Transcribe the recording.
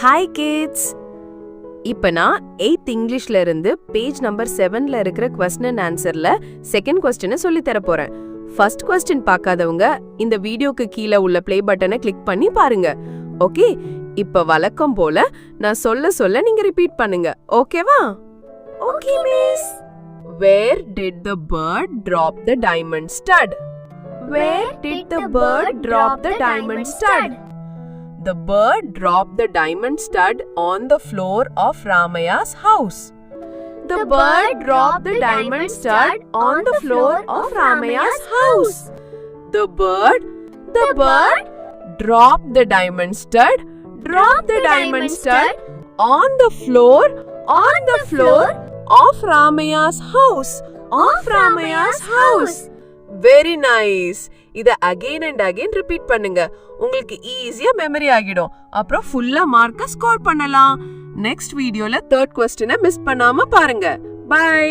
Hi kids! இப்ப நான் 8th இங்கிலீஷ்ல இருந்து பேஜ் நம்பர் 7ல இருக்கிற question and answerல செகண்ட் கொஸ்டினை சொல்லி தர போறேன். ஃபர்ஸ்ட் கொஸ்டின் பார்க்காதவங்க இந்த வீடியோக்கு கீழே உள்ள ப்ளே பட்டனை கிளிக் பண்ணி பாருங்க. ஓகே? இப்ப வழக்கம் போல நான் சொல்ல நீங்க ரிப்பீட் பண்ணுங்க. ஓகேவா? Okay, miss. Where did the bird drop the diamond stud? Where did the bird drop the diamond stud? The bird dropped the diamond stud on the floor of Ramaya's house. The bird dropped the diamond stud on the floor of Ramaya's house. The bird dropped the diamond stud on the floor of Ramaya's house. Very nice. இத again and again repeat பண்ணுங்க. உங்களுக்கு ஈஸியா memory ஆகிடும். அப்புறம் ஃபுல்லா மார்க்க score பண்ணலாம். Next வீடியோல தேர்ட் क्वेश्चन மிஸ் பண்ணாம பாருங்க. பை.